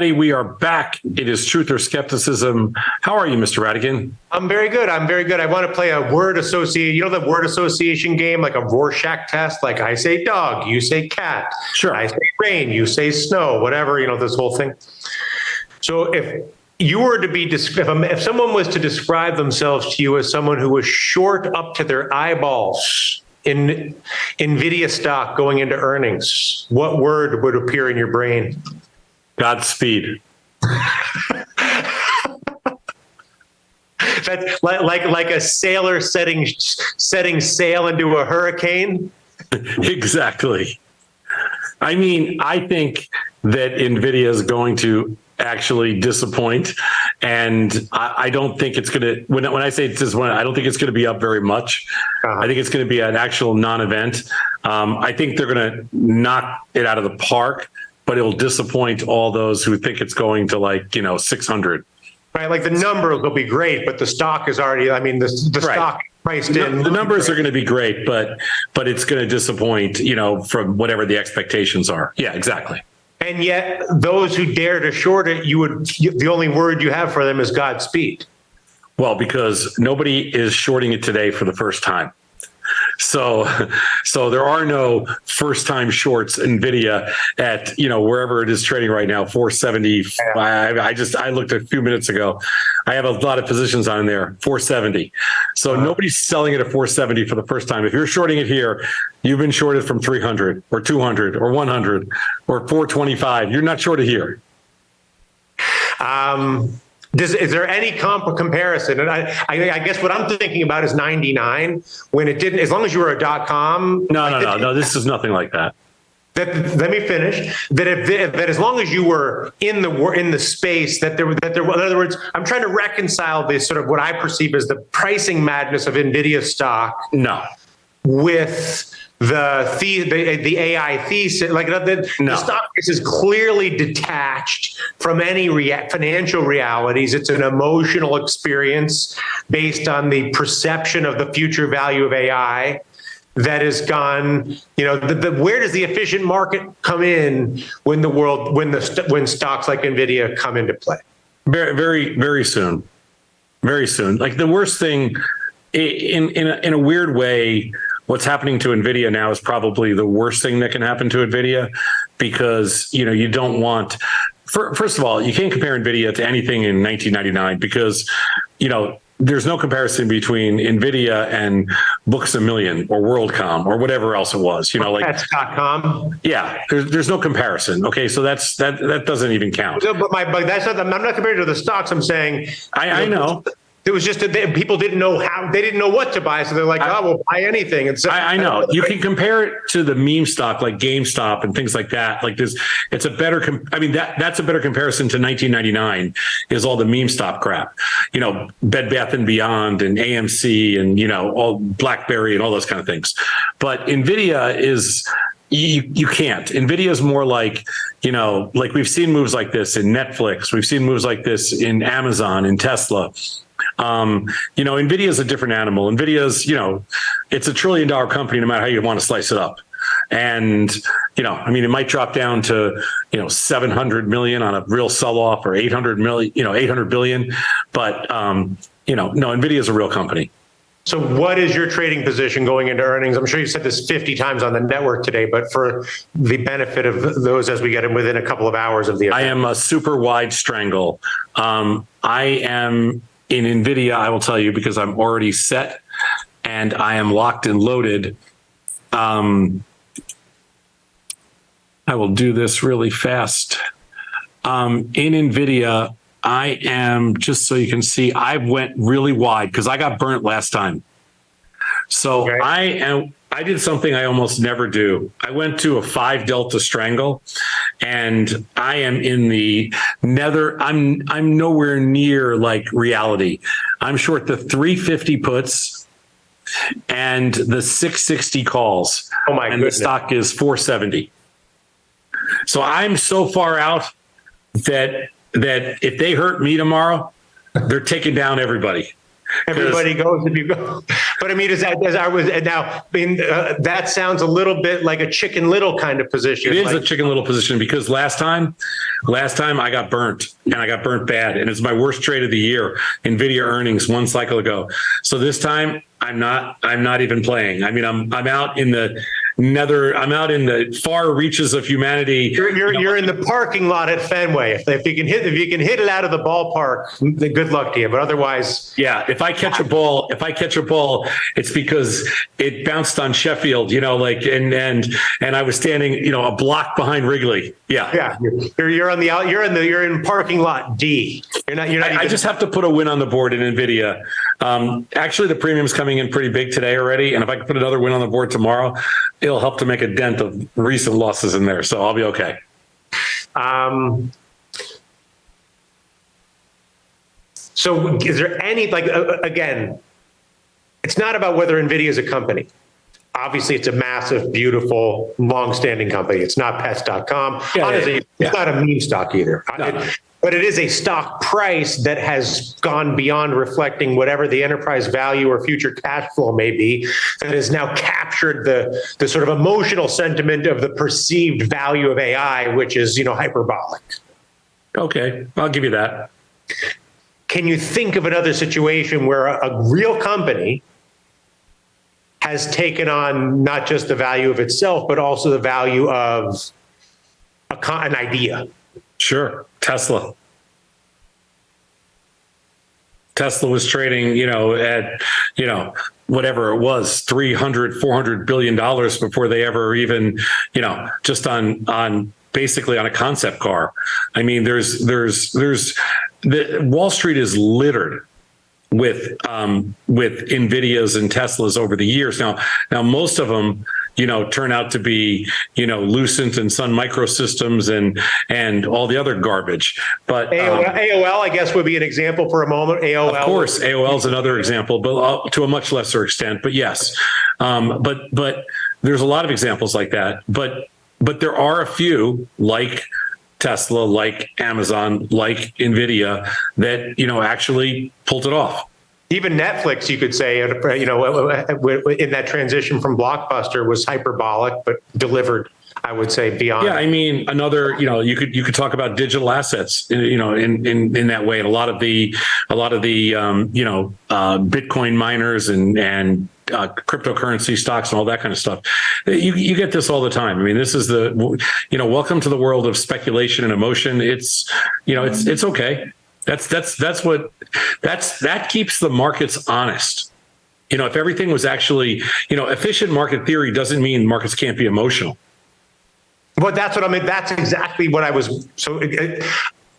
We are back. It is Truth or Skepticism. How are you, Mr. Radigan? I'm very good. I want to play a word association. You know, the word association game, like a Rorschach test. Like I say dog, you say cat. Sure. I say rain, you say snow. Whatever. You know, this whole thing. So if you were to be, if someone was to describe themselves to you as someone who was short up to their eyeballs in NVIDIA stock going into earnings, what word would appear in your brain? Godspeed. That's like a sailor setting sail into a hurricane. Exactly. I mean, I think that NVIDIA is going to actually disappoint, and I don't think it's going to. When I say disappoint, I don't think it's going to be up very much. I think it's going to be an actual non-event. I think they're going to knock it out of the park, but it will disappoint all those who think it's going to 600. Right, like the numbers will be great, but the stock is already. I mean, the right. stock priced in. The numbers are going to be great, but it's going to disappoint. From whatever the expectations are. Yeah, exactly. And yet, those who dare to short it, the only word you have for them is Godspeed. Well, because nobody is shorting it today for the first time. So there are no first-time shorts NVIDIA at wherever it is trading right now, 470. I looked a few minutes ago. I have a lot of positions on there, 470. So nobody's selling it at 470 for the first time. If you're shorting it here, you've been shorted from 300 or 200 or 100 or 425. You're not shorted here. Is there any comparison? And I guess what I'm thinking about is 99 when it didn't. As long as you were a .com. No. This is nothing like that. Let me finish. That as long as you were in the space that there. In other words, I'm trying to reconcile this sort of what I perceive as the pricing madness of NVIDIA stock. No. With the AI thesis, the stock price is clearly detached from any financial realities. It's an emotional experience based on the perception of the future value of AI that has gone. Where does the efficient market come in when when stocks like NVIDIA come into play? Very, very, very soon. Very soon. Like the worst thing, in a weird way. What's happening to NVIDIA now is probably the worst thing that can happen to NVIDIA because, you don't want, first of all, you can't compare NVIDIA to anything in 1999 because, there's no comparison between NVIDIA and Books A Million or WorldCom or whatever else it was, That's .com. Yeah, there's no comparison. Okay, so that doesn't even count. But that's not. I'm not comparing to the stocks. I'm saying I know. It was just that people didn't know they didn't know what to buy. So they're like, we'll buy anything. And so I know you can compare it to the meme stock like GameStop and things like that. Like this, it's a better, that's a better comparison to 1999 is all the meme stock crap, Bed Bath and Beyond and AMC and, all BlackBerry and all those kind of things. But NVIDIA is, you can't. NVIDIA is more like, like we've seen moves like this in Netflix. We've seen moves like this in Amazon, in Tesla. NVIDIA is a different animal. NVIDIA's, it's $1 trillion company, no matter how you want to slice it up. And, it might drop down to, 700 million on a real sell-off or 800 million, 800 billion. But, no, NVIDIA is a real company. So what is your trading position going into earnings? I'm sure you said this 50 times on the network today, but for the benefit of those as we get in within a couple of hours of the event. I am a super wide strangle. I am in NVIDIA, I will tell you, because I'm already set and I am locked and loaded. I will do this really fast. In NVIDIA, I am, just so you can see, I went really wide because I got burnt last time. So okay. I did something I almost never do. I went to a 5 delta strangle and I am in the nether. I'm nowhere near like reality. I'm short the 350 puts and the 660 calls. Oh my goodness. The stock is 470. So I'm so far out that if they hurt me tomorrow, they're taking down everybody. Everybody goes if you go. But I mean, that sounds a little bit like a Chicken Little kind of position. It is a Chicken Little position, because last time I got burnt, and I got burnt bad, and it's my worst trade of the year. NVIDIA earnings one cycle ago. So this time I'm not even playing. I mean, I'm out in the I'm out in the far reaches of humanity. You're in the parking lot at Fenway. If you can hit it out of the ballpark, then good luck to you. But otherwise, yeah. If I catch a ball, it's because it bounced on Sheffield. And I was standing, a block behind Wrigley. Yeah. Yeah. You're in parking lot D. I just have to put a win on the board in NVIDIA. Actually, the premium's coming in pretty big today already, and if I can put another win on the board tomorrow, it'll help to make a dent of recent losses in there. So I'll be okay. So is there any, again, it's not about whether NVIDIA is a company. Obviously, it's a massive, beautiful, long-standing company. It's not pets.com. Honestly, it's not a meme stock either. No. But it is a stock price that has gone beyond reflecting whatever the enterprise value or future cash flow may be, that has now captured the sort of emotional sentiment of the perceived value of AI, which is, hyperbolic. Okay, I'll give you that. Can you think of another situation where a real company has taken on not just the value of itself, but also the value of an idea? Sure. Tesla was trading, at, whatever it was, $300-400 billion before they ever even, just on basically on a concept car. I mean, there's Wall Street is littered with NVIDIAs and Teslas over the years. Now most of them, turn out to be, Lucent and Sun Microsystems and all the other garbage. But AOL, I guess, would be an example for a moment. AOL, of course, AOL is another example, but to a much lesser extent. But yes, but there's a lot of examples like that. But there are a few, like Tesla, like Amazon, like NVIDIA, that actually pulled it off. Even Netflix, you could say, in that transition from Blockbuster, was hyperbolic, but delivered, I would say, beyond. Yeah, I mean, another, you could talk about digital assets, in that way, and a lot of the Bitcoin miners and cryptocurrency stocks and all that kind of stuff. You get this all the time. I mean, this is welcome to the world of speculation and emotion. It's okay. That keeps the markets honest. If everything was actually, efficient market theory doesn't mean markets can't be emotional. But that's what I mean. That's exactly what I was. So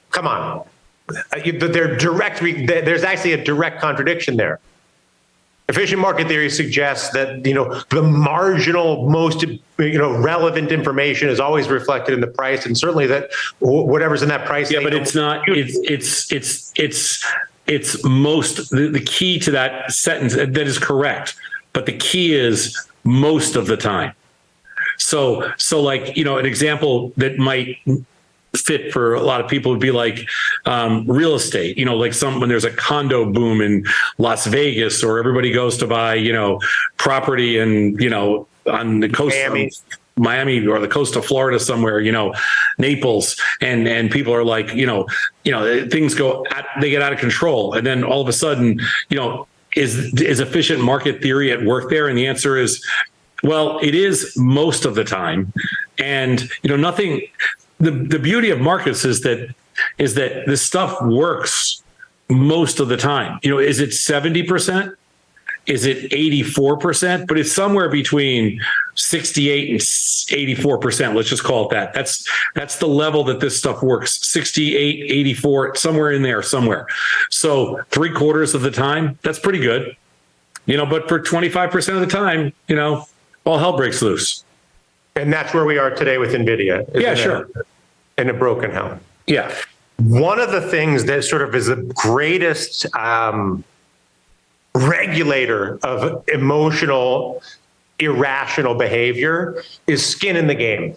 come on. There's actually a direct contradiction there. Efficient market theory suggests that, the marginal, most, relevant information is always reflected in the price, and certainly that whatever's in that price. Yeah, but it's not. It's most. The key to that sentence, that is correct, but the key is most of the time. So like, an example that might fit for a lot of people would be like real estate, like when there's a condo boom in Las Vegas, or everybody goes to buy, property and, on the coast of Miami or the coast of Florida somewhere, Naples, and people are like, things they get out of control. And then all of a sudden, is efficient market theory at work there? And the answer is, well, it is most of the time. And, nothing. The beauty of markets is that this stuff works most of the time. Is it 70%? Is it 84%? But it's somewhere between 68 and 84%. Let's just call it that. That's the level that this stuff works. 68, 84, somewhere in there, somewhere. So 3/4 of the time, that's pretty good. But for 25% of the time, all hell breaks loose. And that's where we are today with NVIDIA. Yeah, sure. In a broken hell. Yeah. One of the things that sort of is the greatest regulator of emotional, irrational behavior is skin in the game.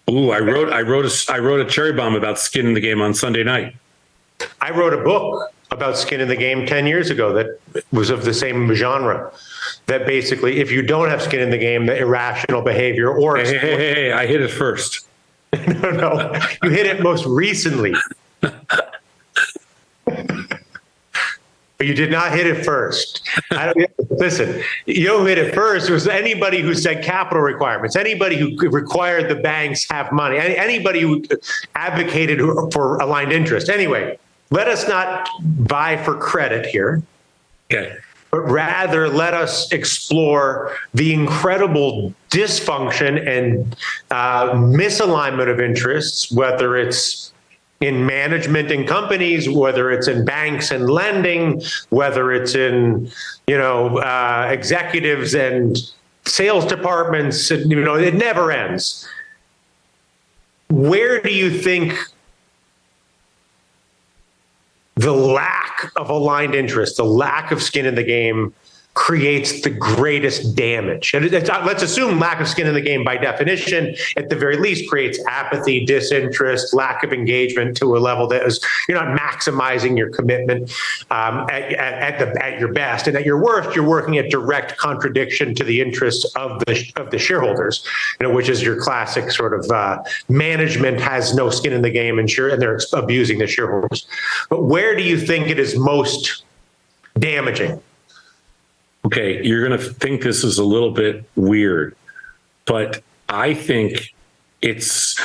Ooh, I wrote a cherry bomb about skin in the game on Sunday night. I wrote a book about skin in the game 10 years ago that was of the same genre. That basically, if you don't have skin in the game, the irrational behavior or Hey, I hit it first. no, you hit it most recently. But you did not hit it first. Listen, you don't hit it first. It was anybody who said capital requirements, anybody who required the banks have money, anybody who advocated for aligned interest. Anyway, let us not vie for credit here. Okay. But rather let us explore the incredible dysfunction and misalignment of interests, whether it's in management in companies, whether it's in banks and lending, whether it's in, executives and sales departments, it never ends. Where do you think the lack of aligned interest, the lack of skin in the game creates the greatest damage? And let's assume lack of skin in the game by definition, at the very least, creates apathy, disinterest, lack of engagement to a level that is, you're not maximizing your commitment at your best. And at your worst, you're working at direct contradiction to the interests of the shareholders, which is your classic sort of management has no skin in the game and they're abusing the shareholders. But where do you think it is most damaging? Okay, you're going to think this is a little bit weird, but I think it's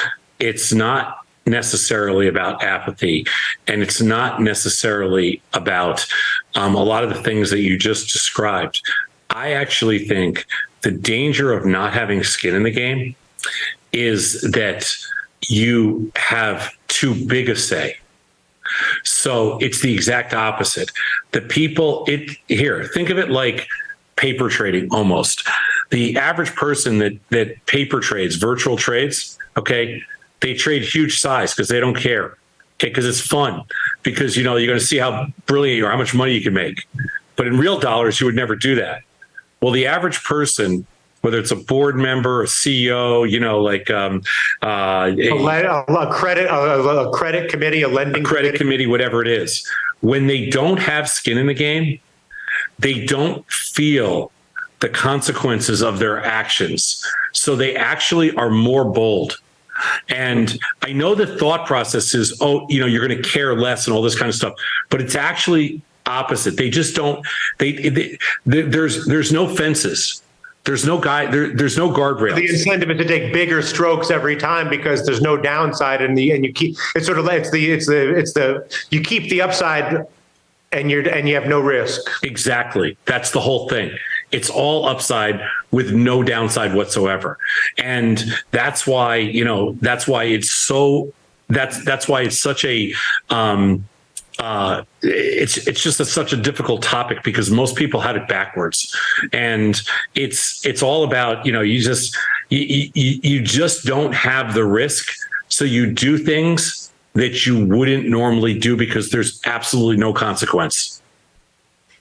not necessarily about apathy, and it's not necessarily about a lot of the things that you just described. I actually think the danger of not having skin in the game is that you have too big a say. So it's the exact opposite. The people think of it like paper trading almost. The average person that paper trades, virtual trades, okay, they trade huge size because they don't care. Okay, because it's fun. Because you're going to see how brilliant you are, how much money you can make. But in real dollars, you would never do that. Well, the average person, whether it's a board member, a CEO, a credit committee, a lending committee, whatever it is, when they don't have skin in the game, they don't feel the consequences of their actions. So they actually are more bold. And I know the thought process is, you're going to care less and all this kind of stuff, but it's actually opposite. They just don't. There's no fences. There's no there's no guardrails. The incentive is to take bigger strokes every time because there's no downside, and you keep you keep the upside, and you have no risk. Exactly. That's the whole thing. It's all upside with no downside whatsoever, and that's why it's such a it's just such a difficult topic because most people had it backwards, and it's all about you just don't have the risk, so you do things that you wouldn't normally do because there's absolutely no consequence.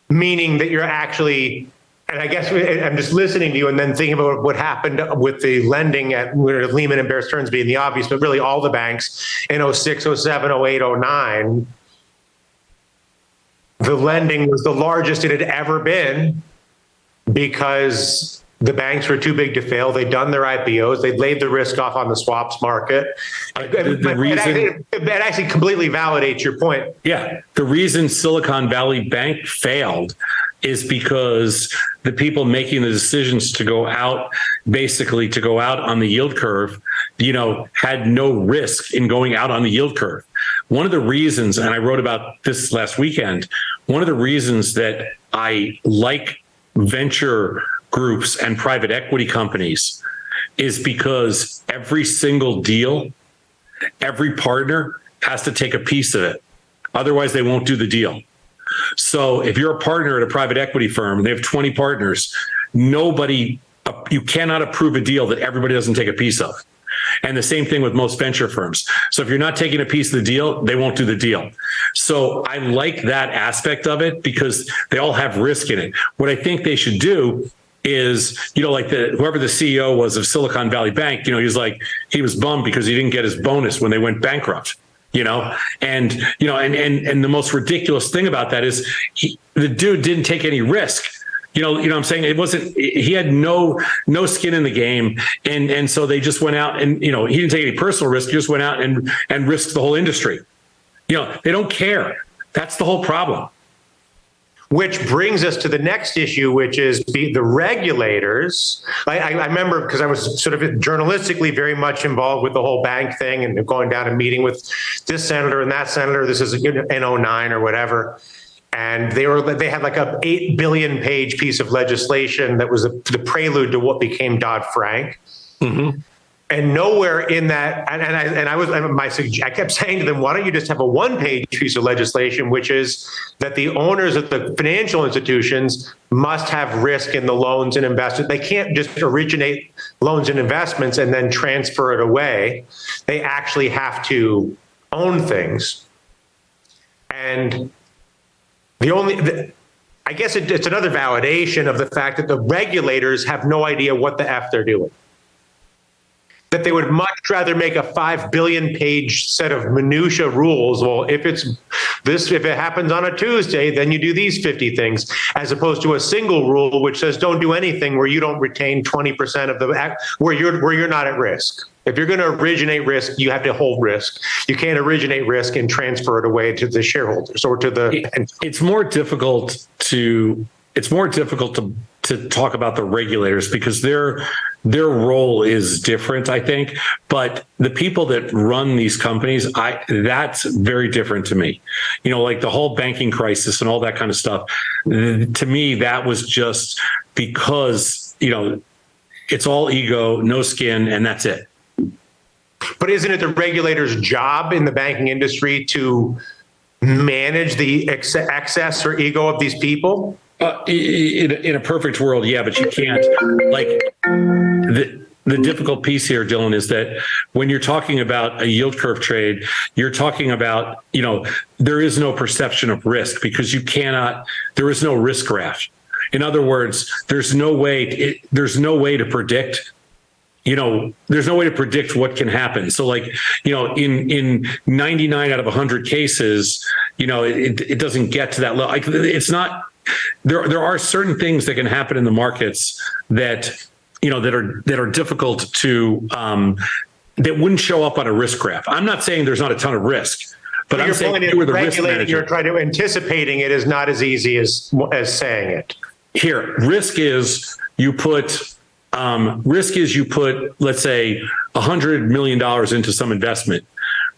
Meaning that you're actually, and I guess I'm just listening to you and then thinking about what happened with the lending at Lehman and Bear Stearns being the obvious, but really all the banks in 06, 07, 08, 09. The lending was the largest it had ever been because the banks were too big to fail. They'd done their IPOs. They'd laid the risk off on the swaps market. It actually completely validates your point. Yeah. The reason Silicon Valley Bank failed is because the people making the decisions to go out on the yield curve, had no risk in going out on the yield curve. One of the reasons, and I wrote about this last weekend, one of the reasons that I like venture groups and private equity companies is because every single deal, every partner has to take a piece of it. Otherwise, they won't do the deal. So if you're a partner at a private equity firm and they have 20 partners, you cannot approve a deal that everybody doesn't take a piece of. And the same thing with most venture firms. So if you're not taking a piece of the deal, they won't do the deal. So I like that aspect of it because they all have risk in it. What I think they should do is, like whoever the CEO was of Silicon Valley Bank, he was bummed because he didn't get his bonus when they went bankrupt. And the most ridiculous thing about that is the dude didn't take any risk. What I'm saying, he had no skin in the game. And so they just went out and, he didn't take any personal risk. He just went out and risked the whole industry. They don't care. That's the whole problem. Which brings us to the next issue, which is the regulators. I remember, because I was sort of journalistically very much involved with the whole bank thing and going down and meeting with this senator and that senator. This is in 2009 or whatever. And they had like a 8 billion page piece of legislation that was the prelude to what became Dodd-Frank. Mm-hmm. And nowhere in that, I kept saying to them, why don't you just have a one-page piece of legislation, which is that the owners of the financial institutions must have risk in the loans and investments. They can't just originate loans and investments and then transfer it away. They actually have to own things. And I guess it's another validation of the fact that the regulators have no idea what the F they're doing. That they would much rather make a 5 billion page set of minutia rules. Well, if it happens on a Tuesday, then you do these 50 things, as opposed to a single rule which says don't do anything where you don't retain 20% of the where you're not at risk. If you're going to originate risk, you have to hold risk. You can't originate risk and transfer it away to the shareholders or to the. It's more difficult to talk about the regulators because their role is different, I think. But the people that run these companies, that's very different to me. Like the whole banking crisis and all that kind of stuff. To me, that was just because, it's all ego, no skin, and that's it. But isn't it the regulator's job in the banking industry to manage the excess or ego of these people? In a perfect world, yeah, but you can't. Like the difficult piece here, Dylan, is that when you're talking about a yield curve trade, you're talking about, there is no perception of risk because there is no risk graph. In other words, there's no way to predict. There's no way to predict what can happen. So in 99 out of 100 cases, it doesn't get to that level. It's not. There are certain things that can happen in the markets that are difficult to that wouldn't show up on a risk graph. I'm not saying there's not a ton of risk, but I'm saying you were the risk manager. You're trying to anticipating it is not as easy as saying it. Here, risk is you put, let's say, $100 million into some investment.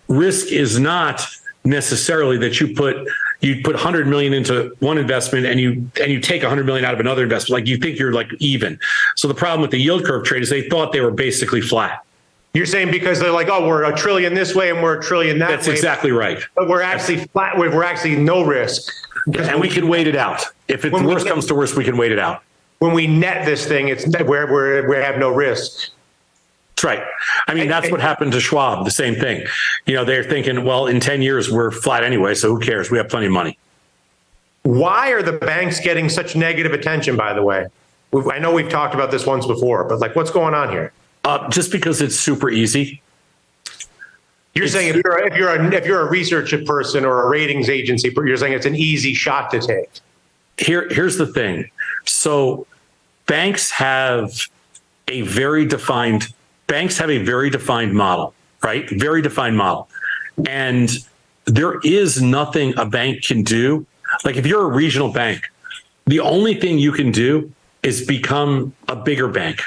Risk is not necessarily that you put $100 million into one investment and you take $100 million out of another investment. Like you think you're like even. So the problem with the yield curve trade is they thought they were basically flat. You're saying because they're like, oh, we're $1 trillion this way and we're $1 trillion that way. That's exactly right. But we're actually flat. We're actually no risk. And we can wait it out. If it's worst comes to worst, we can wait it out. When we net this thing, it's where we have no risk. That's right. I mean, that's what happened to Schwab. The same thing. They're thinking, well, in 10 years, we're flat anyway. So who cares? We have plenty of money. Why are the banks getting such negative attention, by the way? I know we've talked about this once before, but what's going on here? Just because it's super easy. You're saying if you're a research person or a ratings agency, you're saying it's an easy shot to take. Here's the thing. So banks have a very defined model, right? Very defined model. And there is nothing a bank can do. Like if you're a regional bank, the only thing you can do is become a bigger bank.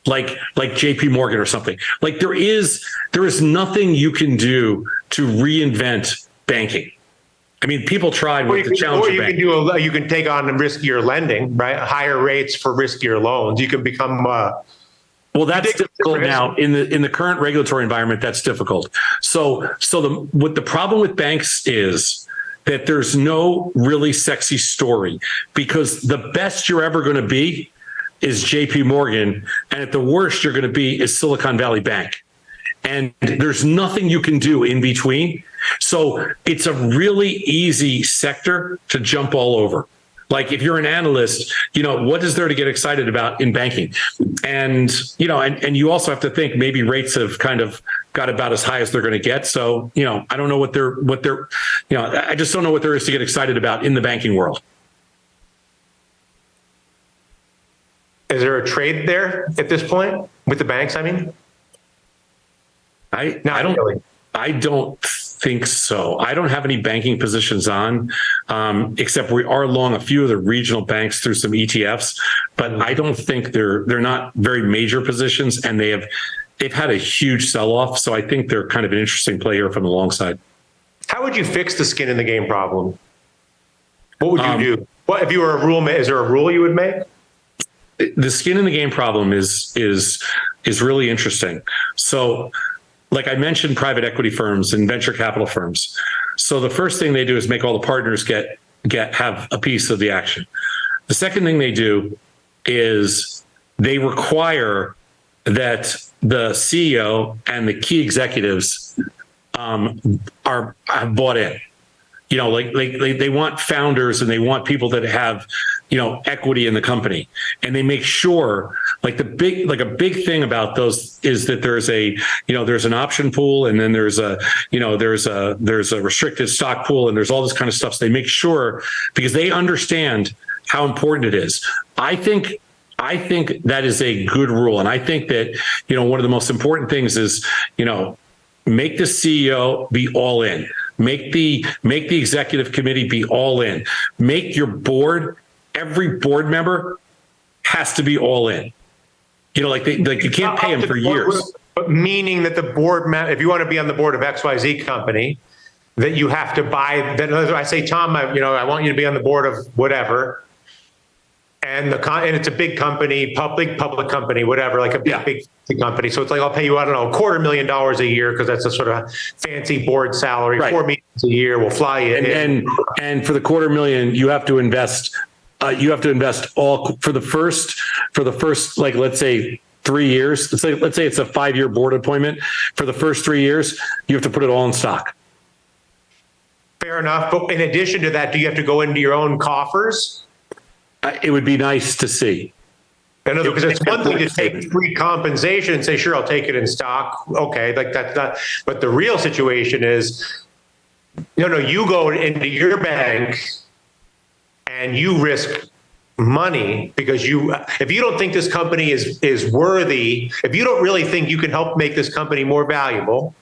Like JP Morgan or something. Like there is nothing you can do to reinvent banking. I mean, people tried with the Challenger Bank. You can take on riskier lending, right? Higher rates for riskier loans. You can become. Well, that's difficult now in the current regulatory environment. That's difficult. So the problem with banks is that there's no really sexy story because the best you're ever going to be is JP Morgan, and at the worst you're going to be is Silicon Valley Bank. And there's nothing you can do in between. So it's a really easy sector to jump all over. Like if you're an analyst, what is there to get excited about in banking? And, and you also have to think maybe rates have kind of got about as high as they're going to get. So, I don't know I just don't know what there is to get excited about in the banking world. Is there a trade there at this point with the banks? I mean, I don't think so. I don't have any banking positions on, except we are long a few of the regional banks through some ETFs, but I don't think they're not very major positions, and they've had a huge sell-off. So I think they're kind of an interesting play here from the long side. How would you fix the skin in the game problem? What would you do? What if you were a rule? Is there a rule you would make? The skin in the game problem is really interesting. So, like I mentioned, private equity firms and venture capital firms. So the first thing they do is make all the partners have a piece of the action. The second thing they do is they require that the CEO and the key executives have bought in. Like they want founders and they want people that have, equity in the company, and they make sure a big thing about those is that there's there's an option pool, and then there's a restricted stock pool, and there's all this kind of stuff. So they make sure, because they understand how important it is. I think that is a good rule. And I think that, one of the most important things is, make the CEO be all in. Make the executive committee be all in. Make your board, every board member has to be all in. You can't pay them for years. But meaning that the board, if you want to be on the board of XYZ company, that you have to buy. Then I say, Tom, I want you to be on the board of whatever. And it's a big company, public company, whatever, like a big company. So it's like, I'll pay you, I don't know, $250,000 a year, because that's a sort of fancy board salary. Right. 4 meetings a year, we'll fly you in. And for the $250,000, you have to invest. All for the first, like, let's say 3 years. Let's say it's a 5-year board appointment. For the first 3 years, you have to put it all in stock. Fair enough. But in addition to that, do you have to go into your own coffers? It would be nice to see. Because it's one thing to take free compensation and say, sure, I'll take it in stock. Okay, like that's not. But the real situation is, you go into your bank and you risk money because if you don't think this company is worthy, if you don't really think you can help make this company more valuable,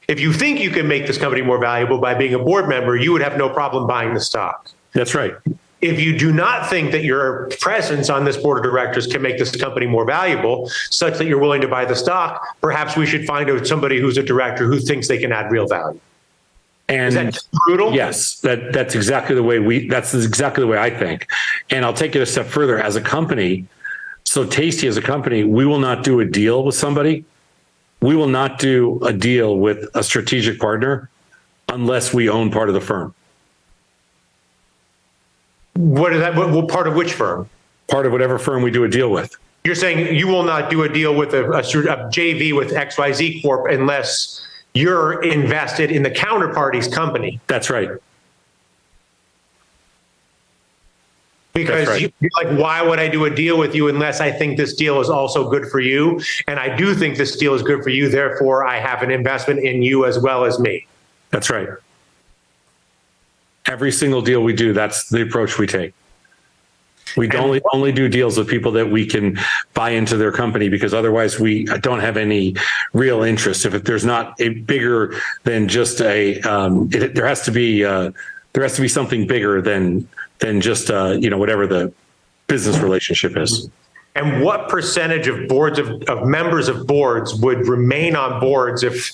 if you think you can make this company more valuable by being a board member, you would have no problem buying the stock. That's right. If you do not think that your presence on this board of directors can make this company more valuable, such that you're willing to buy the stock, perhaps we should find somebody who's a director who thinks they can add real value. And is that brutal? Yes, that's exactly the way I think. And I'll take it a step further. As a company, so Tasty as a company, we will not do a deal with somebody. We will not do a deal with a strategic partner unless we own part of the firm. What is that? What part of which firm? Part of whatever firm we do a deal with. You're saying you will not do a deal with a JV with XYZ Corp unless you're invested in the counterparty's company. That's right. Because you're like, why would I do a deal with you unless I think this deal is also good for you? And I do think this deal is good for you. Therefore, I have an investment in you as well as me. That's right. Every single deal we do, that's the approach we take. We only do deals with people that we can buy into their company, because otherwise we don't have any real interest. If there's not a bigger than just there has to be something bigger than just whatever the business relationship is. And what percentage of boards of members of boards would remain on boards if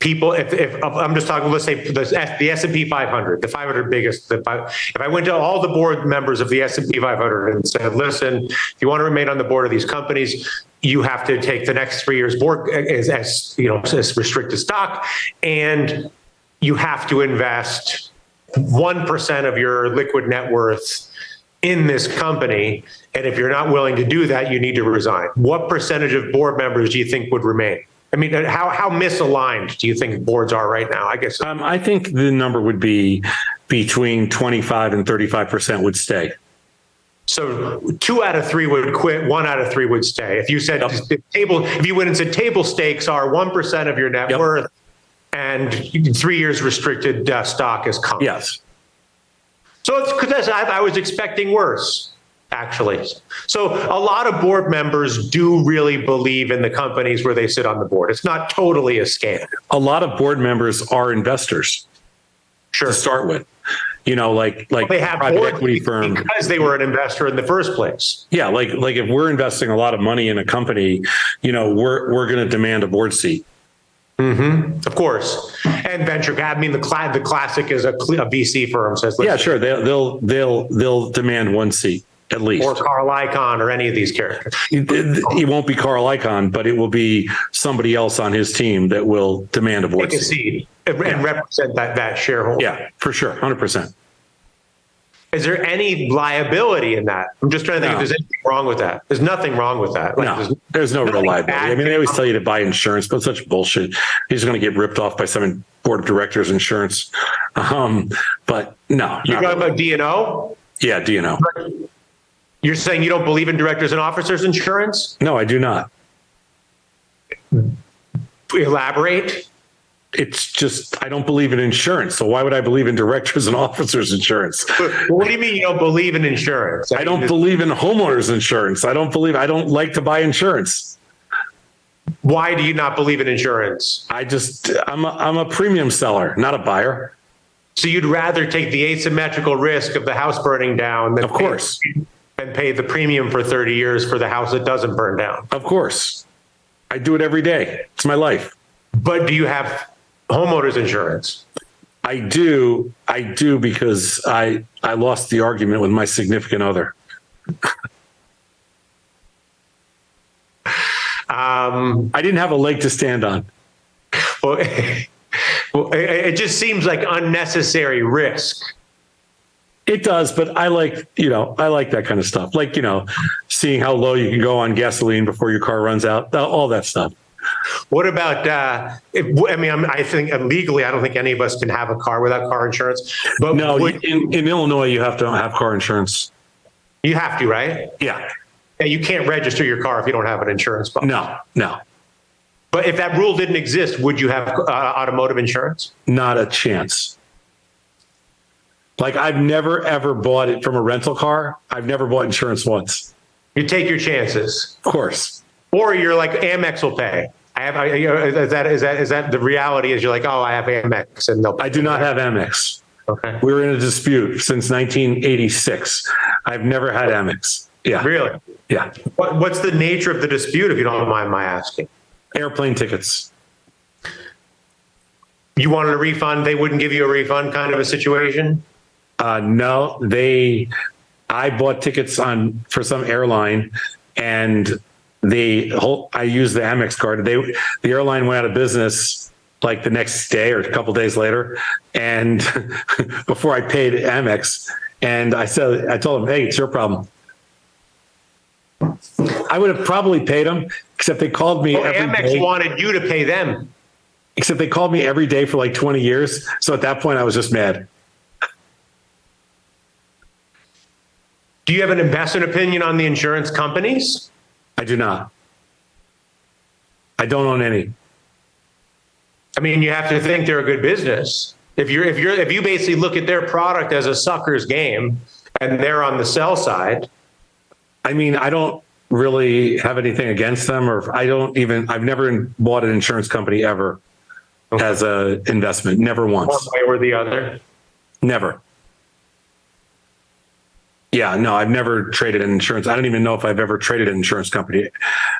I'm just talking, let's say the S&P 500, the 500 biggest, if I went to all the board members of the S&P 500 and said, listen, if you want to remain on the board of these companies, you have to take the next 3 years board as restricted stock, and you have to invest 1% of your liquid net worth in this company. And if you're not willing to do that, you need to resign. What percentage of board members do you think would remain? I mean, how misaligned do you think boards are right now? I guess I think the number would be between 25 and 35% would stay. So 2 out of 3 would quit, 1 out of 3 would stay. If you said if you went and said table stakes are 1% of your net worth and 3 years restricted stock is common. Yes. So it's because I was expecting worse, actually. So a lot of board members do really believe in the companies where they sit on the board. It's not totally a scam. A lot of board members are investors. Sure. To start with. Like they have private equity firm because they were an investor in the first place. Yeah, like if we're investing a lot of money in a company, we're going to demand a board seat. Mm-hmm. Of course, and venture cap. I mean, the classic is a VC firm says. Yeah, sure. They'll demand one seat at least, or Carl Icahn or any of these characters. It won't be Carl Icahn, but it will be somebody else on his team that will demand a board seat and represent that shareholder. Yeah, for sure, 100%. Is there any liability in that? I'm just trying to think if there's anything wrong with that. There's nothing wrong with that. There's no real liability. I mean, they always tell you to buy insurance, but such bullshit. He's going to get ripped off by some board of directors insurance. But no. You're talking about D&O? Yeah, D&O. You're saying you don't believe in directors and officers insurance? No, I do not. Elaborate. It's just, I don't believe in insurance. So why would I believe in directors and officers insurance? What do you mean you don't believe in insurance? I don't believe in homeowners insurance. I don't like to buy insurance. Why do you not believe in insurance? I'm a premium seller, not a buyer. So you'd rather take the asymmetrical risk of the house burning down than of course. And pay the premium for 30 years for the house that doesn't burn down. Of course. I do it every day. It's my life. But do you have homeowners insurance? I do because I lost the argument with my significant other. I didn't have a leg to stand on. Well, it just seems like unnecessary risk. It does, but I like that kind of stuff. Like, seeing how low you can go on gasoline before your car runs out, all that stuff. What about, I think legally, I don't think any of us can have a car without car insurance. But no, in Illinois, you have to have car insurance. You have to, right? Yeah. And you can't register your car if you don't have an insurance policy. No. But if that rule didn't exist, would you have automotive insurance? Not a chance. Like, I've never, ever bought it from a rental car. I've never bought insurance once. You take your chances. Of course. Or you're like, Amex will pay. Is that the reality is you're like, oh, I have Amex and they'll pay. I do not have Amex. Okay. We were in a dispute since 1986. I've never had Amex. Yeah. Really? Yeah. What's the nature of the dispute, if you don't mind my asking? Airplane tickets. You wanted a refund, they wouldn't give you a refund kind of a situation? No, I bought tickets for some airline, and I used the Amex card. The airline went out of business like the next day or a couple days later, and before I paid Amex, and I told them, hey, it's your problem. I would have probably paid them, except they called me every Amex day. wanted you to pay them. Except they called me every day for like 20 years. So at that point, I was just mad. Do you have an investment opinion on the insurance companies? I do not. I don't own any. I mean, you have to think they're a good business. If you basically look at their product as a sucker's game and they're on the sell side. I mean, I don't really have anything against them, or I've never bought an insurance company ever as an investment. Never once. One way or the other. Never. Yeah, no, I've never traded in insurance. I don't even know if I've ever traded an insurance company.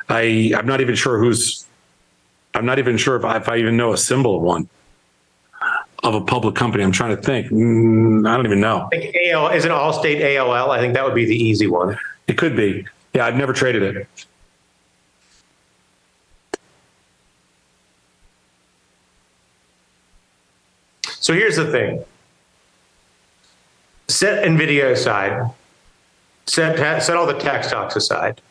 I'm not even sure if I even know a symbol of one, of a public company. I'm trying to think. I don't even know. I think isn't Allstate AOL? I think that would be the easy one. It could be. Yeah, I've never traded it. So here's the thing. Set NVIDIA aside. Set all the tech stocks aside.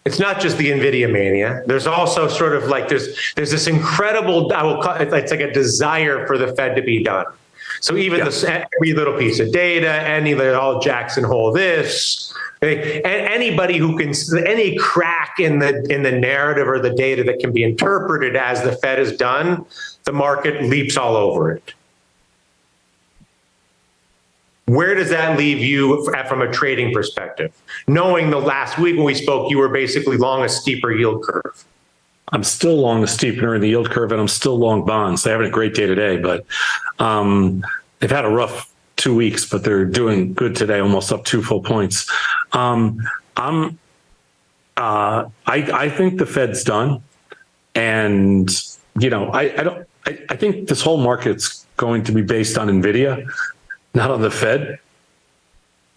It's not just the NVIDIA mania. There's also sort of like there's this incredible, it's like a desire for the Fed to be done. So even every little piece of data, any little Jackson Hole this, and anybody who can, any crack in the narrative or the data that can be interpreted as the Fed has done, the market leaps all over it. Where does that leave you from a trading perspective? Knowing the last week when we spoke, you were basically long a steeper yield curve. I'm still long a steepener in the yield curve, and I'm still long bonds. They haven't a great day today, but they've had a rough 2 weeks, but they're doing good today, almost up 2 full points. I think the Fed's done, and I think this whole market's going to be based on Nvidia, not on the Fed,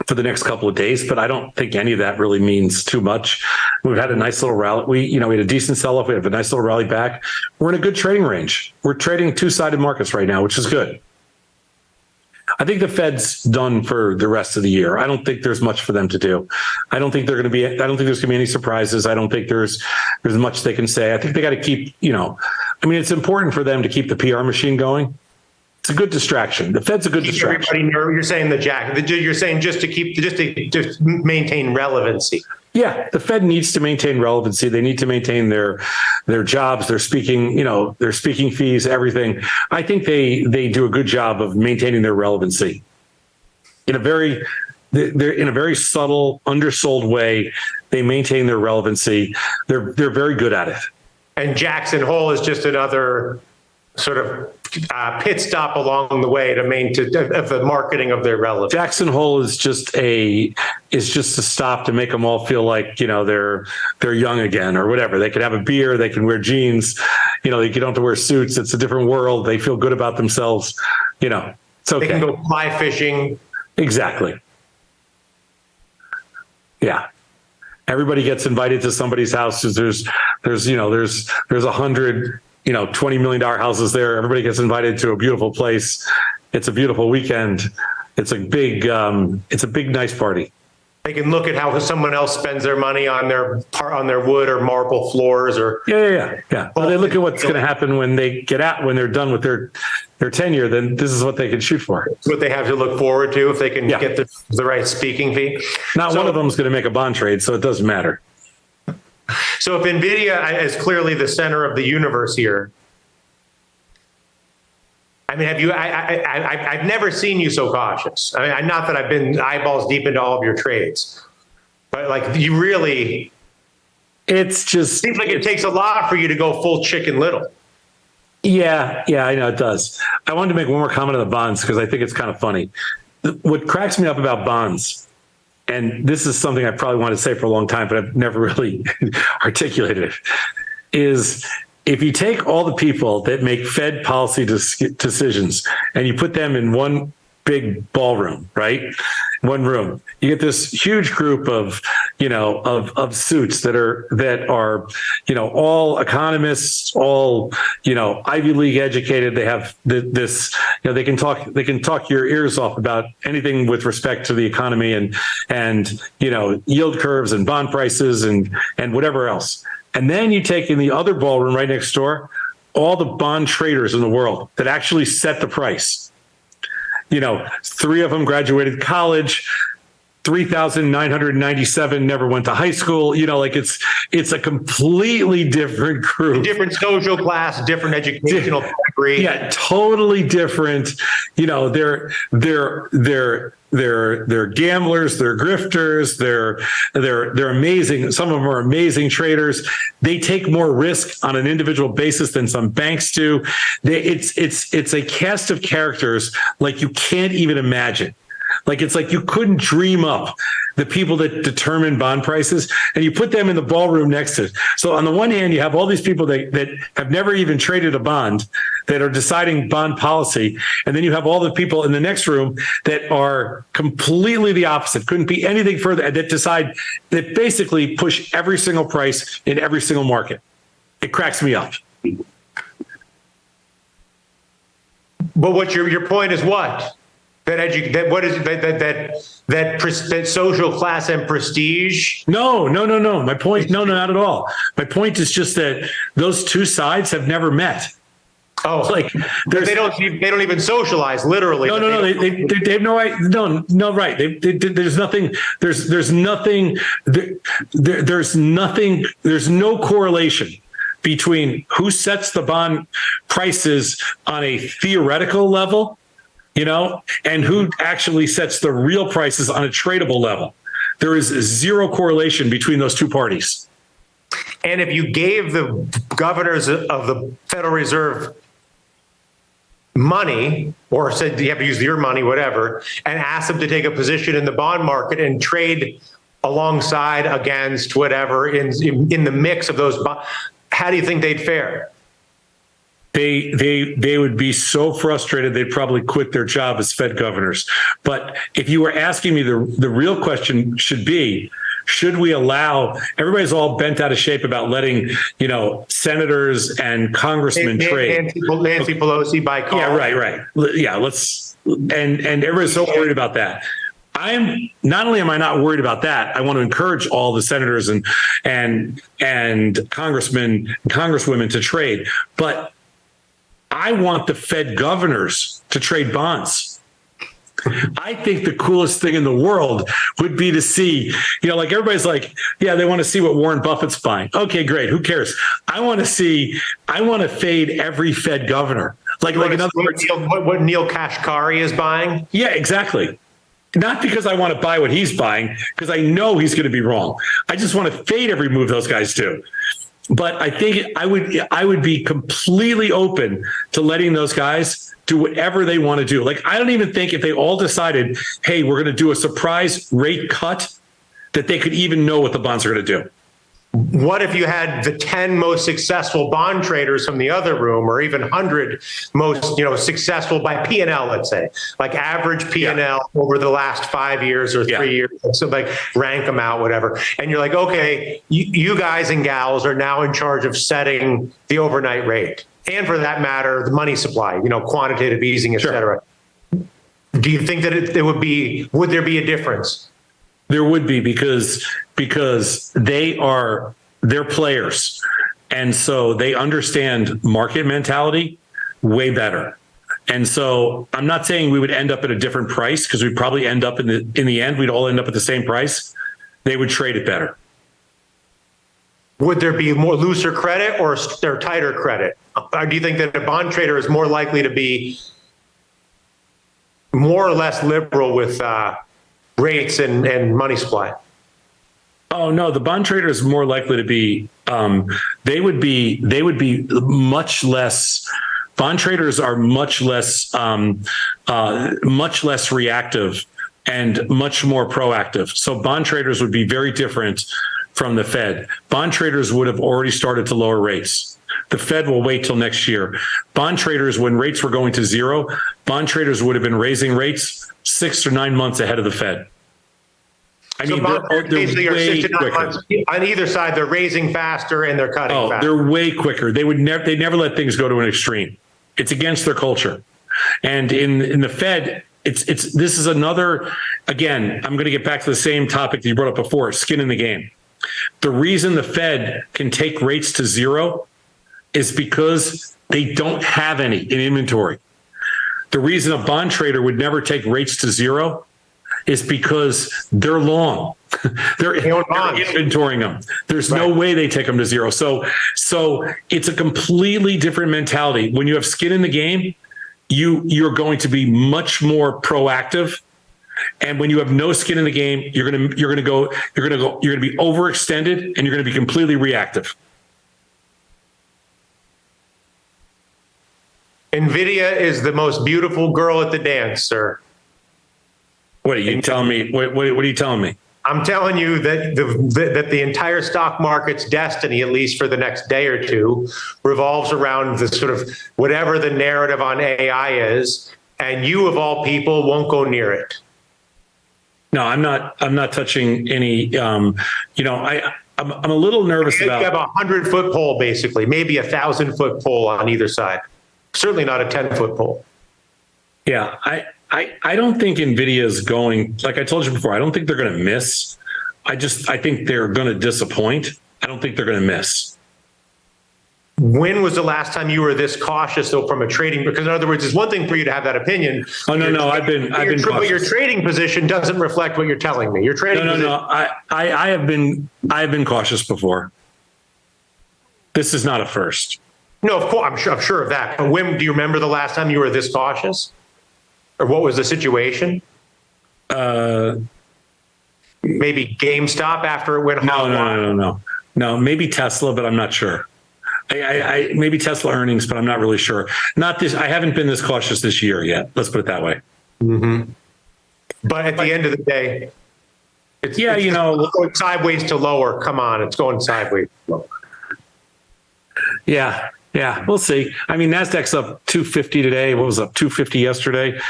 for the next couple of days, but I don't think any of that really means too much. We've had a nice little rally. We had a decent sell-off. We have a nice little rally back. We're in a good trading range. We're trading two-sided markets right now, which is good. I think the Fed's done for the rest of the year. I don't think there's much for them to do. I don't think there's going to be any surprises. I don't think there's much they can say. I think they got to keep, it's important for them to keep the PR machine going. It's a good distraction. The Fed's a good distraction. You're saying you're saying just to maintain relevancy. Yeah, the Fed needs to maintain relevancy. They need to maintain their jobs, their speaking fees, everything. I think they do a good job of maintaining their relevancy in a very subtle, undersold way. They maintain their relevancy. They're very good at it. And Jackson Hole is just another sort of pit stop along the way to the marketing of their relevance. Jackson Hole is just a stop to make them all feel like they're young again or whatever. They can have a beer, they can wear jeans, they don't have to wear suits. It's a different world. They feel good about themselves. It's okay. They can go fly fishing. Exactly. Yeah. Everybody gets invited to somebody's house. There's 100. $20 million houses there. Everybody gets invited to a beautiful place. It's a beautiful weekend. It's a big, nice party. They can look at how someone else spends their money on their wood or marble floors or. Yeah. Well, they look at what's going to happen when they get out, when they're done with their tenure, then this is what they can shoot for. It's what they have to look forward to if they can get the right speaking fee. Not one of them is going to make a bond trade, so it doesn't matter. So if Nvidia is clearly the center of the universe here, I've never seen you so cautious. Not that I've been eyeballs deep into all of your trades, but you really, it's just seems like it takes a lot for you to go full Chicken Little. Yeah, I know it does. I wanted to make one more comment on the bonds because I think it's kind of funny. What cracks me up about bonds, and this is something I probably wanted to say for a long time, but I've never really articulated it, is if you take all the people that make Fed policy decisions and you put them in one big ballroom, right? One room, you get this huge group of suits that are all economists, all Ivy League educated. They have this, they can talk your ears off about anything with respect to the economy and yield curves and bond prices and whatever else. And then you take in the other ballroom right next door all the bond traders in the world that actually set the price. 3 of them graduated college, 3,997 never went to high school. It's a completely different group, different social class, different educational degree. Yeah, totally different. They're gamblers, they're grifters, they're amazing. Some of them are amazing traders. They take more risk on an individual basis than some banks do. It's a cast of characters like you can't even imagine. It's like you couldn't dream up the people that determine bond prices, and you put them in the ballroom next to it. So on the one hand, you have all these people that have never even traded a bond that are deciding bond policy. And then you have all the people in the next room that are completely the opposite, couldn't be anything further, that basically push every single price in every single market. It cracks me up. But what your point is what? That social class and prestige? No. My point, no, not at all. My point is just that those two sides have never met. Oh, Like they don't even socialize literally. No. They have no right. No, right. There's nothing. There's nothing. There's no correlation between who sets the bond prices on a theoretical level, and who actually sets the real prices on a tradable level. There is zero correlation between those two parties. And if you gave the governors of the Federal Reserve money, or said you have to use your money, whatever, and asked them to take a position in the bond market and trade alongside, against, whatever, in the mix of those bonds, how do you think they'd fare? They would be so frustrated they'd probably quit their job as Fed governors. But if you were asking me, the real question should be, should we allow, everybody's all bent out of shape about letting, senators and congressmen trade. Nancy Pelosi by call. Yeah, right. Yeah, and everybody's so worried about that. Not only am I not worried about that, I want to encourage all the senators and congressmen and congresswomen to trade. But I want the Fed governors to trade bonds. I think the coolest thing in the world would be to see, like everybody's like, yeah, they want to see what Warren Buffett's buying. Okay, great. Who cares? I want to fade every Fed governor. Like in other words, what Neil Kashkari is buying? Yeah, exactly. Not because I want to buy what he's buying, because I know he's going to be wrong. I just want to fade every move those guys do. But I think I would be completely open to letting those guys do whatever they want to do. Like, I don't even think if they all decided, hey, we're going to do a surprise rate cut, that they could even know what the bonds are going to do. What if you had the 10 most successful bond traders from the other room, or even 100 most, successful by P&L, let's say, like average P&L over the last 5 years or 3 years, so like rank them out, whatever. And you're like, okay, you guys and gals are now in charge of setting the overnight rate. And for that matter, the money supply, quantitative easing, et cetera. Do you think that would there be a difference? There would be, because they're players. And so they understand market mentality way better. And so I'm not saying we would end up at a different price, because we'd probably end up in the end, we'd all end up at the same price. They would trade it better. Would there be more looser credit or tighter credit? Or do you think that a bond trader is more likely to be more or less liberal with rates and money supply? Oh no, the bond trader is more likely to be. They would be much less. Bond traders are much less reactive and much more proactive. So bond traders would be very different from the Fed. Bond traders would have already started to lower rates. The Fed will wait till next year. Bond traders, when rates were going to zero, bond traders would have been raising rates 6 or 9 months ahead of the Fed. They're way quicker. On either side, they're raising faster and they're cutting faster. They're way quicker. They never let things go to an extreme. It's against their culture. And in the Fed, this is another, again, I'm going to get back to the same topic that you brought up before, skin in the game. The reason the Fed can take rates to zero is because they don't have any in inventory. The reason a bond trader would never take rates to zero is because they're long. they're inventorying them. There's no way they take them to zero. So it's a completely different mentality. When you have skin in the game, you're going to be much more proactive. And when you have no skin in the game, you're going to be overextended and you're going to be completely reactive. NVIDIA is the most beautiful girl at the dance, sir. What are you telling me? What are you telling me? I'm telling you that the entire stock market's destiny, at least for the next day or two, revolves around the sort of whatever the narrative on AI is, and you of all people won't go near it. No, I'm not touching any. I'm a little nervous about. You have a 100-foot pole, basically, maybe a 1,000-foot pole on either side. Certainly not a 10-foot pole. Yeah, I don't think NVIDIA is going, like I told you before, I don't think they're going to miss. I think they're going to disappoint. I don't think they're going to miss. when was the last time you were this cautious, though, from a trading? Because in other words, it's one thing for you to have that opinion. Oh, no, I've been but cautious. your trading position doesn't reflect what you're telling me. Your trading No. I have been cautious before. This is not a first. No, of course, I'm sure of that. But when do you remember the last time you were this cautious, or what was the situation? Maybe GameStop after it went hot. No. Maybe Tesla, but I'm not sure. I maybe Tesla earnings, but I'm not really sure. Not this. I haven't been this cautious this year yet. Let's put it that way. Mm-hmm. But at the end of the day, it's going sideways to lower. Come on, it's going sideways to lower. Yeah, we'll see. I mean, Nasdaq's up 250 today. What was up 250 yesterday,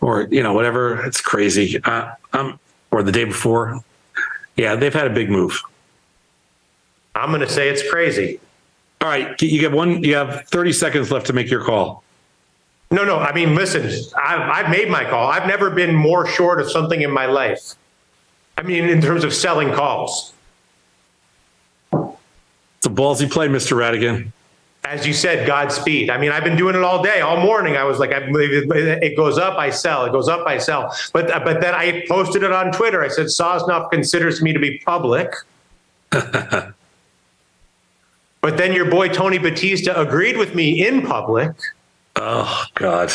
or whatever. It's crazy. Or the day before. Yeah, they've had a big move. I'm going to say it's crazy. All right, you have 30 seconds left to make your call. No. I mean, listen, I've made my call. I've never been more short of something in my life. I mean, in terms of selling calls. It's a ballsy play, Mr. Radigan. As you said, Godspeed. I mean, I've been doing it all day, all morning. I was like, it goes up, I sell. It goes up, I sell. But then I posted it on Twitter. I said, Sosnoff considers me to be public. But then your boy Tony Batista agreed with me in public. Oh, God.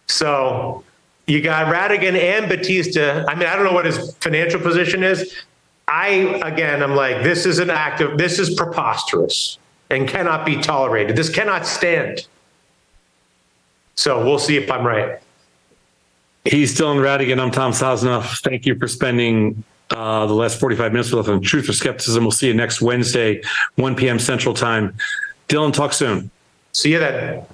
So you got Radigan and Batista. I mean, I don't know what his financial position is. I'm like, this is preposterous and cannot be tolerated. This cannot stand. So we'll see if I'm right. He's Dylan Radigan. I'm Tom Sosnoff. Thank you for spending the last 45 minutes with us on Truth or Skepticism. We'll see you next Wednesday, 1 p.m. Central Time. Dylan, talk soon. See you then.